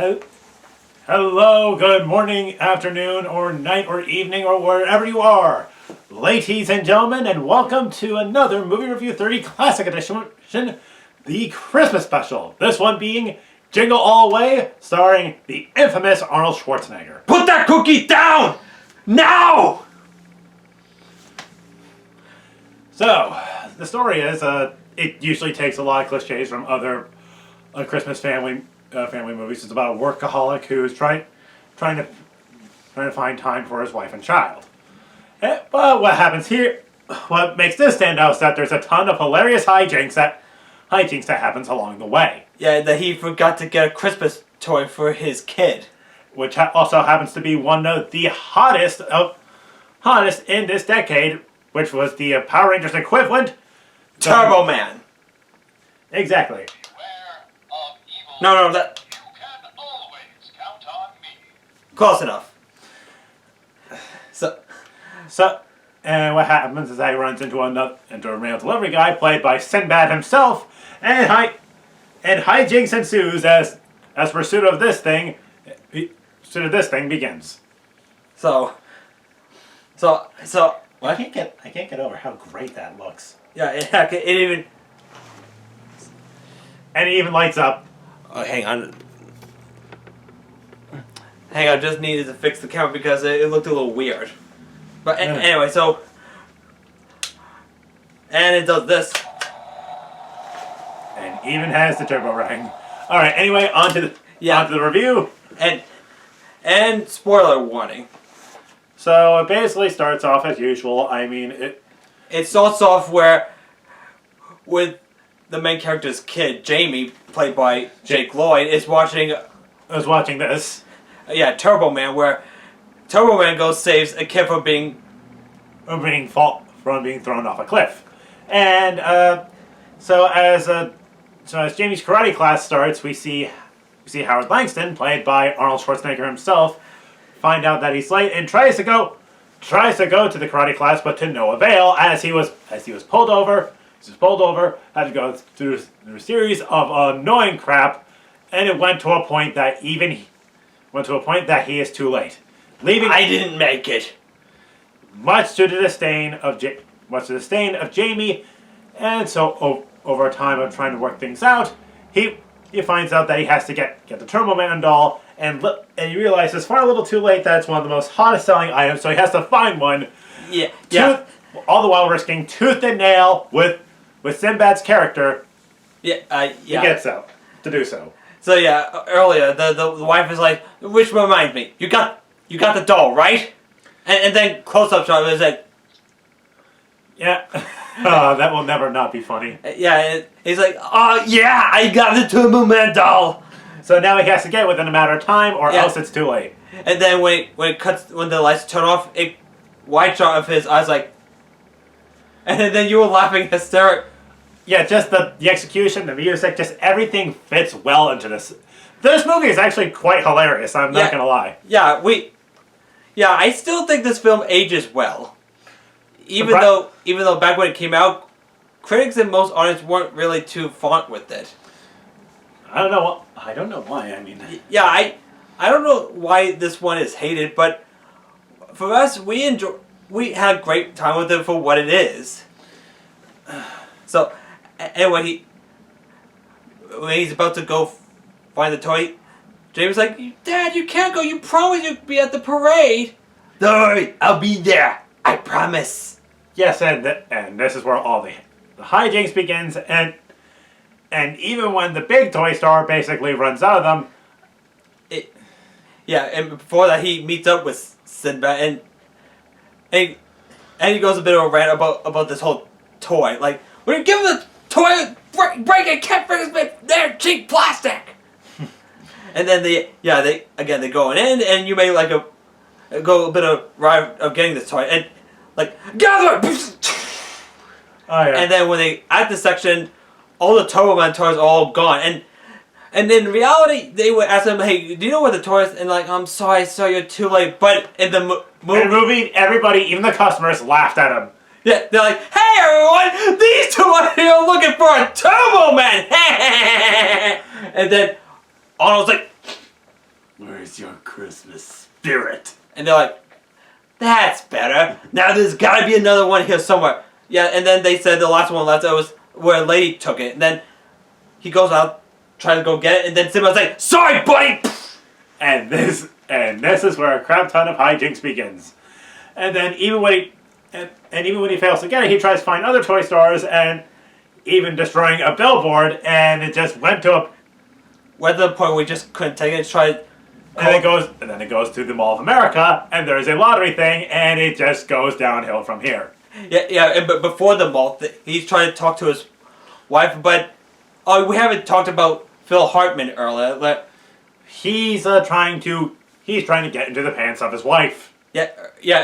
Hel- Hello, good morning, afternoon, or night, or evening, or wherever you are, ladies and gentlemen, and welcome to another Movie Review 30 Classic Edition, the Christmas special. This one being Jingle All the Way, starring the infamous Arnold Schwarzenegger. Put that cookie down! Now! So, the story is, it usually takes a lot of cliches from other Christmas family movies. It's about a workaholic who's trying to find time for his wife and child. But what happens here? What makes this stand out is that there's a ton of hilarious hijinks that happens along the way. Yeah, that he forgot to get a Christmas toy for his kid. Which also happens to be one of the hottest in this decade, which was the Power Rangers equivalent, Turbo Man. Exactly. No, that... You can always count on me. Close enough. So, and what happens is that he runs into a mail delivery guy played by Sinbad himself, and hijinks ensues as pursuit of this thing begins. So... I can't get over how great that looks. Yeah, it even... And it even lights up. Oh, hang on. Just needed to fix the camera because it looked a little weird. But anyway, so... And it does this. And even has the turbo ring. Alright, anyway, on to the review. And spoiler warning. So it basically starts off as usual. I mean, It starts off with the main character's kid, Jamie, played by Jake Lloyd, is watching... I was watching this. Yeah, Turbo Man, where Turbo Man saves a kid from being thrown off a cliff. And so as Jamie's karate class starts, we see Howard Langston, played by Arnold Schwarzenegger himself, find out that he's late and tries to go to the karate class, but to no avail, as he was pulled over. Had to go through a series of annoying crap, and it went to a point that he is too late, leaving. I didn't make it. Much to the disdain of Jamie, and so over a time of trying to work things out, he finds out that he has to get the Turbo Man doll, and he realizes far a little too late that it's one of the most hottest selling items, so he has to find one. Yeah. All the while risking tooth and nail with Sinbad's character. He gets out to do so. So yeah, earlier the wife is like, which reminds me, you got the doll, right? And then close-up shot was like, yeah, that will never not be funny. Yeah, he's like, oh yeah, I got the Turbo Man doll. So now he has to get it within a matter of time, or else it's too late. And then when the lights turn off, wide shot of his eyes like, and then you were laughing hysterically. Yeah, just the execution, the music, just everything fits well into this. This movie is actually quite hilarious. I'm not gonna lie. Yeah, I still think this film ages well. Even though back when it came out, critics and most audience weren't really too fond with it. I don't know why. I mean, yeah, I don't know why this one is hated, but for us, we had a great time with it for what it is. So, anyway, when he's about to go find the toy, James like, Dad, you can't go. You promised you'd be at the parade. Don't worry, I'll be there. I promise. Yes, and this is where all the hijinks begins, and even when the big toy store basically runs out of them, and before that he meets up with Sinbad, and he goes a bit of a rant about this whole toy. Like, when you give him the toy, break it, can't break it, but they're cheap plastic. And then they go in, and you may go a bit of ride of getting this toy, and like, gather. Oh yeah. And then when they at this section, all the Turbo Man toys are all gone, and in reality, they would ask him, "Hey, do you know where the toys?" And like, "I'm sorry, sir, you're too late." But in the movie, everybody, even the customers, laughed at him. Yeah, they're like, "Hey, everyone, these two are here looking for a Turbo Man." And then Arnold's like, Where's your Christmas spirit? And they're like, that's better. Now there's gotta be another one here somewhere. Yeah, and then they said the last one left was where a lady took it. And then he goes out, trying to go get it, and then Sinbad's like, sorry, buddy! And this is where a crap ton of hijinks begins. And then even when he fails to get it, he tries to find other toy stores and even destroying a billboard, and it just went to a... Went to the point where we just couldn't take it, tried... And then it goes to the Mall of America, and there's a lottery thing, and it just goes downhill from here. Yeah, but before the mall, he's trying to talk to his wife, but we haven't talked about Phil Hartman earlier. He's trying to get into the pants of his wife. Yeah,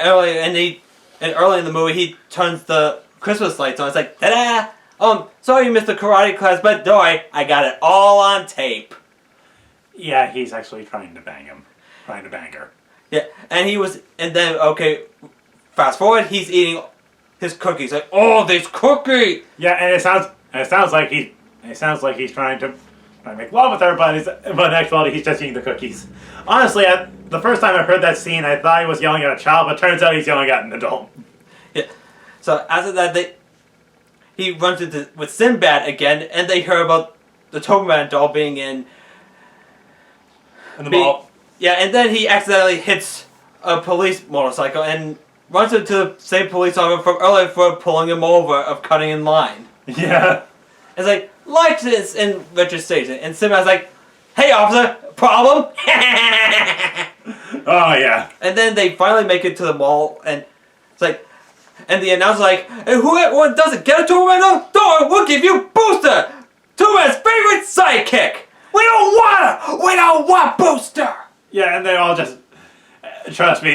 early in the movie, he turns the Christmas lights on. It's like, ta-da! Sorry, Mr. Karate Class, but don't worry, I got it all on tape. Yeah, he's actually trying to bang her. Yeah, and then, okay, fast forward, he's eating his cookies. Like, oh, this cookie! Yeah, and it sounds like he's trying to make love with her, but in actuality, he's just eating the cookies. Honestly, the first time I heard that scene, I thought he was yelling at a child, but turns out he's yelling at an adult. Yeah. So after that, he runs with Sinbad again, and they hear about the Toberman doll being in the mall. Yeah, and then he accidentally hits a police motorcycle and runs into the same police officer from earlier for pulling him over of cutting in line. Yeah. It's like, license and registration. And Sinbad's like, hey officer, problem? Oh yeah. And then they finally make it to the mall, and it's like, and the announcer's like, hey, whoever doesn't get a Toberman doll, we'll give you Booster! Toberman's favorite sidekick! We don't want her! We don't want Booster! Yeah, and they all just... trust me,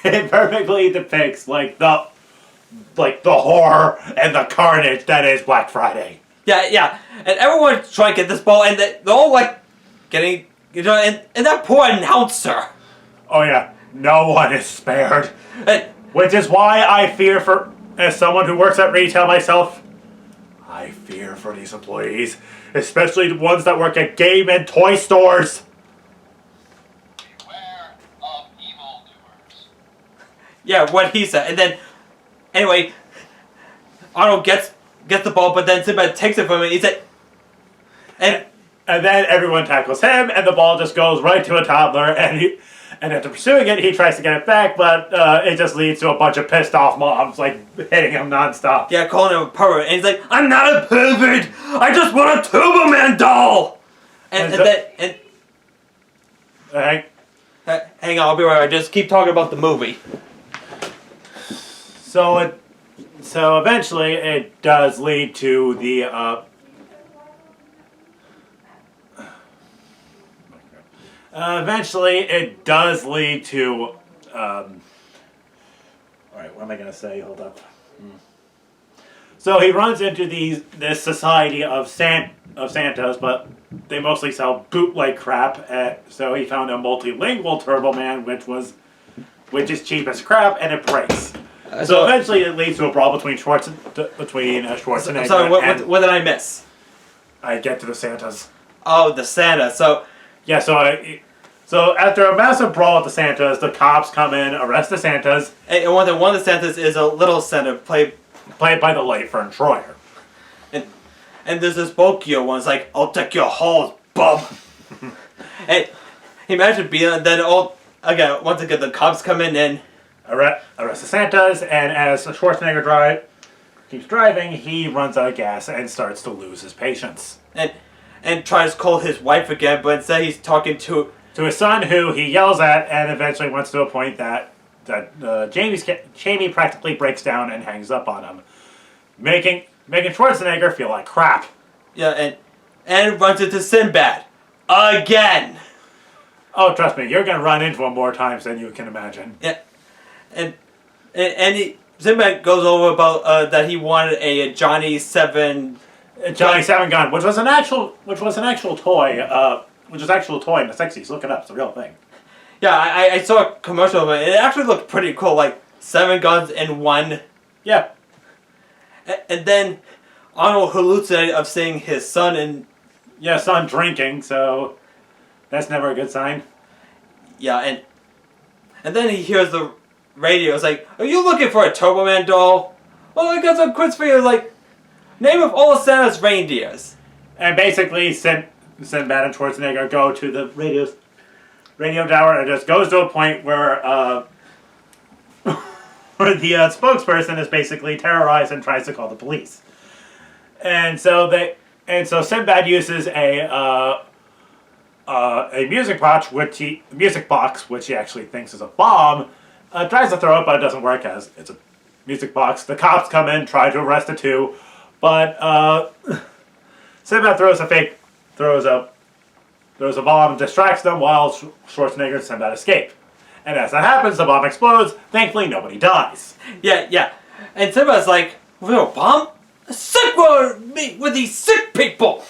it perfectly depicts, the horror and the carnage that is Black Friday. Yeah. And everyone's trying to get this ball, and they're all, getting... and that poor announcer. Oh, yeah. No one is spared. And, Which is why I fear for... As someone who works at retail myself, I fear for these employees. Especially the ones that work at game and toy stores. Beware of evildoers. yeah, what he said. And then, anyway, Arnold gets the ball, but then Sinbad takes it from him, and he's like... And then everyone tackles him, and the ball just goes right to a toddler, and after pursuing it, he tries to get it back, but it just leads to a bunch of pissed off moms, hitting him nonstop. Yeah, calling him a pervert, and he's like, I'm not a pervert! I just want a Toberman doll! And hang on, I'll be right back. Just keep talking about the movie. So eventually it does lead to the alright, what am I gonna say? Hold up. So he runs into this society of Santas, but they mostly sell bootleg crap. So he found a multilingual Turbo Man, which is cheap as crap, and it breaks. So eventually it leads to a brawl between Schwarzenegger. I'm sorry, what did I miss? I get to the Santas. Oh, the Santa. So Yeah, so after a massive brawl with the Santas, the cops come in, arrest the Santas. and one of the Santas is a little Santa played by the late Fern Troyer. And there's this bulkier one. It's like, I'll take your halls, bub. And imagine being then once again the cops come in and Arrest the Santas, and as Schwarzenegger keeps driving, he runs out of gas and starts to lose his patience. and tries to call his wife again, but instead he's talking to his son, who he yells at, and eventually wants to a point that Jamie practically breaks down and hangs up on him, making Schwarzenegger feel like crap. Yeah, and runs into Sinbad again. Oh, trust me, you're gonna run into him more times than you can imagine. Yeah, and Sinbad goes over about that he wanted a Johnny 7 gun, which was an actual toy. Which is actual toy in the 60s. Look it up; it's a real thing. Yeah, I saw a commercial of it. It actually looked pretty cool, like 7 guns in one. Yeah. And then Arnold hallucinated of seeing his son son drinking. So That's never a good sign. Yeah, and then he hears the radio. It's like, are you looking for a Turbo Man doll? Well, I got some quiz for you. Like, name of all Santa's reindeers. And basically, Sinbad and Schwarzenegger go to the radio tower, and it just goes to a point where where the spokesperson is basically terrorized and tries to call the police. And so Sinbad uses a music box, which he actually thinks is a bomb. Tries to throw it, but it doesn't work as it's a music box. The cops come in, try to arrest the two, but Sinbad throws a bomb, distracts them while Schwarzenegger and Sinbad escape. And as that happens, the bomb explodes. Thankfully, nobody dies. Yeah. And Sinbad's like, real bomb? A sick one with these sick people.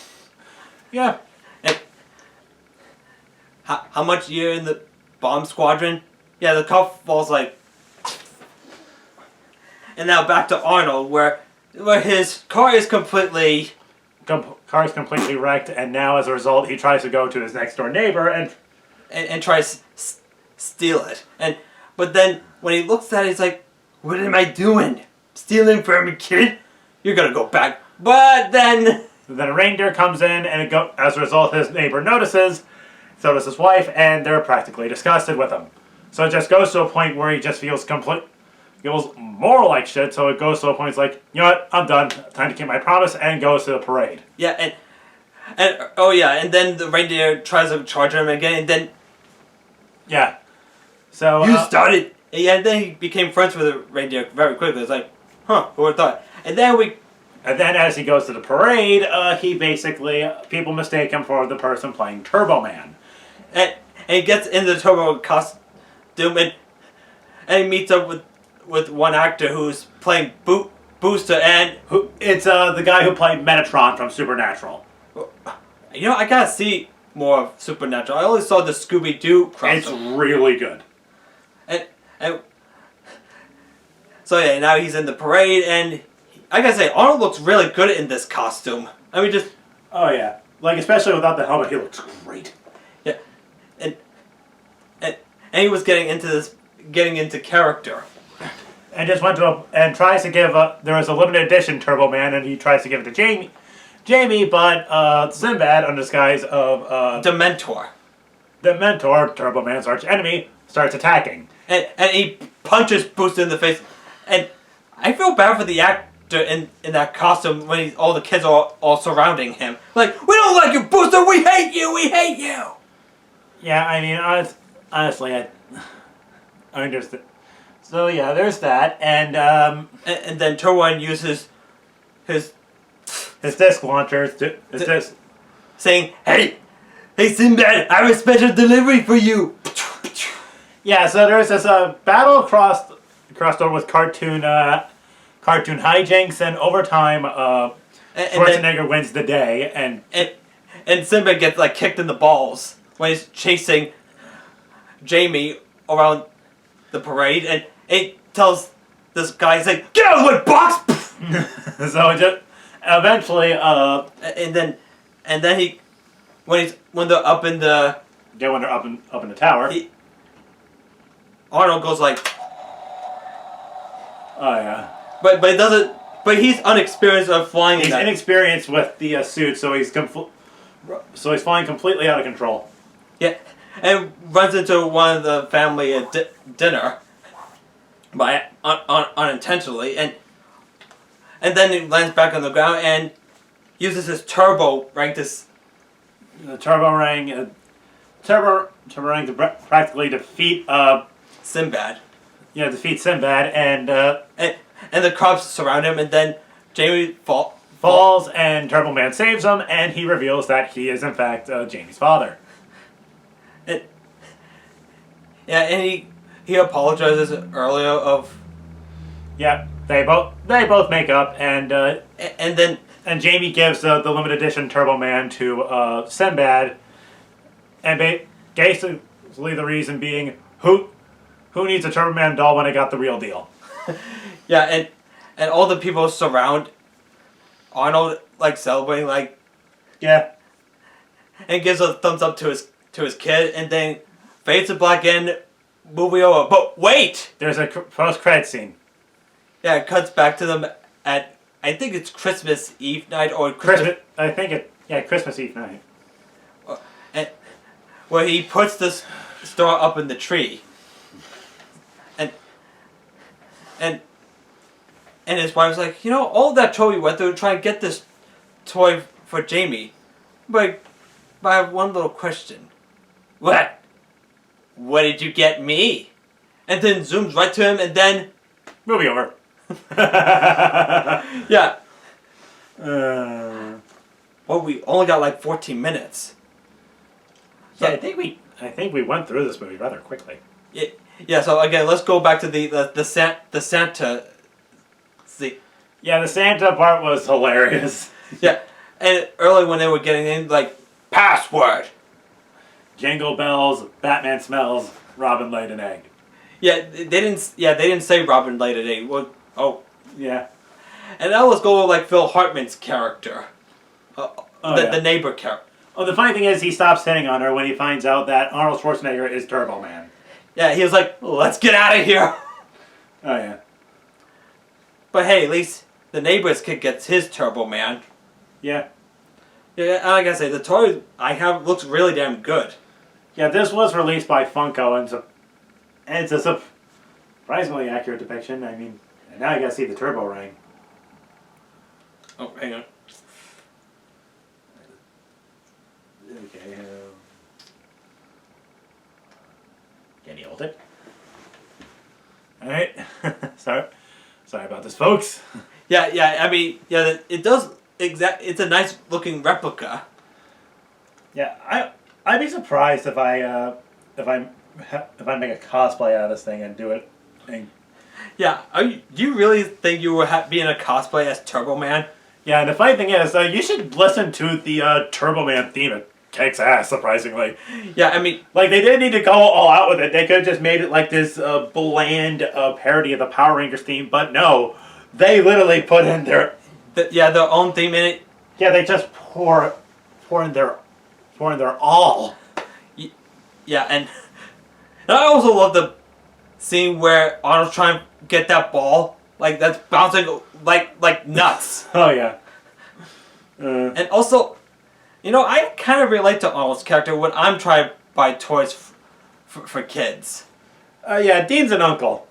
Yeah. And how much you're in the bomb squadron? Yeah, the cop falls like. And now back to Arnold, where his car is completely wrecked, and now as a result, he tries to go to his next door neighbor and tries to steal it. But then when he looks at it, he's like, "What am I doing? Stealing from a kid? You're gonna go back." But then a reindeer comes in, and as a result, his neighbor notices. So does his wife, and they're practically disgusted with him. So it just goes to a point where he just feels more like shit. So it goes to a point. He's like, you know what? I'm done. Time to keep my promise, and goes to the parade. Yeah, and then the reindeer tries to charge him again, and then yeah. So you started. Yeah, and then he became friends with the reindeer very quickly. It's like, huh, who would have thought? And then as he goes to the parade, he basically people mistake him for the person playing Turbo Man, and he gets in the Turbo costume, and he meets up with one actor who's playing Booster, and it's the guy who played Metatron from Supernatural. You know, I gotta see more of Supernatural. I only saw the Scooby-Doo crossover. It's really good. And so yeah, now he's in the parade, and I gotta say, Arnold looks really good in this costume. I mean, just oh yeah, like especially without the helmet, he looks great. Yeah, and he was getting into character. And just went to tries to give there was a limited edition Turbo Man, and he tries to give it to Jamie, but Sinbad, under disguise of the mentor, Turbo Man's arch enemy, starts attacking. And he punches Booster in the face, and I feel bad for the actor in that costume when all the kids are all surrounding him. Like, we don't like you, Booster. We hate you. Yeah, I mean, honestly, I understand. So yeah, there's that, and then Turbo uses his disc launcher, saying, "Hey, Sinbad, I have a special delivery for you." Yeah, so there's this battle crossed over with cartoon hijinks, and over time, Schwarzenegger wins the day, and Sinbad gets like kicked in the balls when he's chasing Jamie around the parade, and it tells this guy, he's like, "Get out of the way, box!" So it just eventually, and then he, when they're up in the when they're up in the tower, Arnold goes like, oh yeah, but it doesn't. But he's unexperienced of flying. He's inexperienced with the suit, so he's flying completely out of control. Yeah, and runs into one of the family at dinner, by unintentionally, and then he lands back on the ground and uses his turbo ring the turbo ring to practically defeat Sinbad. Yeah, defeat Sinbad, and the cops surround him, and then Jamie falls, and Turbo Man saves him, and he reveals that he is in fact Jamie's father. And he apologizes earlier of. Yeah, they both make up, and then Jamie gives the limited edition Turbo Man to Sinbad, and basically the reason being who needs a Turbo Man doll when I got the real deal. Yeah, and all the people surround Arnold, like celebrating, like, yeah, and gives a thumbs up to to his kid, and then fades to black in, movie over. But wait! There's a post-credit scene. Yeah, it cuts back to them at, I think it's Christmas Eve night or Christmas. Christmas Eve night. And where he puts this star up in the tree. And his wife's like, all that trouble we went through to try and get this toy for Jamie. But I have one little question. What? What did you get me? And then zooms right to him and then... Movie over. Yeah. Well, we only got like 14 minutes. So yeah, I think we went through this movie rather quickly. Yeah. So again, let's go back to the Santa. See. Yeah, the Santa part was hilarious. Yeah, and early when they were getting in, like, password. Jingle bells, Batman smells, Robin laid an egg. Yeah, they didn't say Robin laid an egg. Well, oh. Yeah. And now let's go with like Phil Hartman's character, the neighbor character. Oh, the funny thing is, he stops hitting on her when he finds out that Arnold Schwarzenegger is Turbo Man. Yeah, he was like, "Let's get out of here." Oh yeah. But hey, at least the neighbor's kid gets his Turbo Man. Yeah. Yeah, like I say, the toy I have looks really damn good. Yeah, this was released by Funko, and it's a surprisingly accurate depiction. I mean, and now you gotta see the turbo ring. Oh, hang on. Okay. Can you hold it? All right. Sorry about this, folks. Yeah. I mean, yeah, it does it's a nice looking replica. Yeah, I'd be surprised if I make a cosplay out of this thing and do it. Yeah, do you really think you were be in a cosplay as Turbo Man? Yeah, and the funny thing is, you should listen to the Turbo Man theme. It kicks ass, surprisingly. Yeah, I mean... Like, they didn't need to go all out with it. They could have just made it like this bland parody of the Power Rangers theme, but no. They literally put in their... their own theme in it. Yeah, they just pour in their all. Yeah, and I also love the scene where Arnold's trying to get that ball, like that's bouncing like nuts. Oh yeah. And also, I kind of relate to Arnold's character when I'm trying to buy toys for kids. Yeah, Dean's an uncle.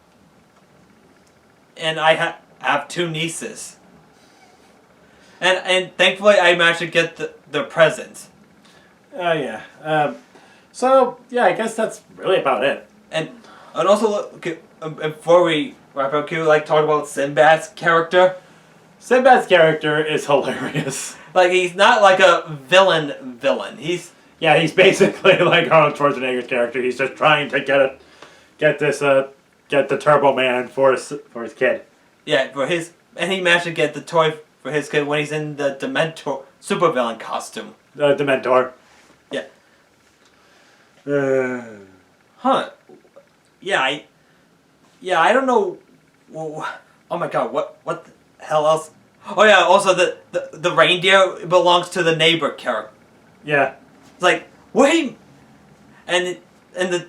And I have two nieces. And thankfully I managed to get the presents. Oh yeah. So yeah, I guess that's really about it. And also, before we wrap up, can we talk about Sinbad's character? Sinbad's character is hilarious. Like, he's not like a villain. He's basically like Arnold Schwarzenegger's character. He's just trying to get the Turbo Man for his kid. Yeah, and he managed to get the toy for his kid when he's in the Dementor supervillain costume. The Dementor. Yeah. Huh. Yeah, I don't know. Oh my god, what the hell else? Oh yeah, also the reindeer belongs to the neighbor character. Yeah. It's like, wait, and the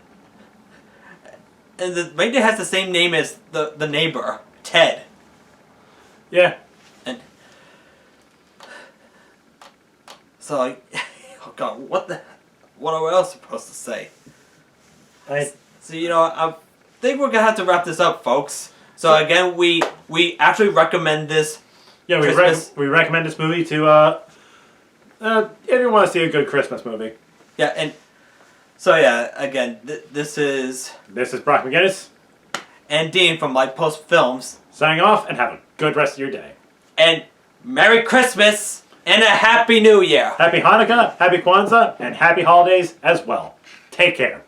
reindeer has the same name as the neighbor, Ted. Yeah. And so oh god, what are we else supposed to say? So I think we're gonna have to wrap this up, folks. So again, we actually recommend this. Yeah, we recommend this movie to if you want to see a good Christmas movie. Yeah, and so yeah, again, this is Brock McGinnis and Dean from Light Post Films signing off, and have a good rest of your day. And Merry Christmas and a Happy New Year. Happy Hanukkah, Happy Kwanzaa, and Happy Holidays as well. Take care.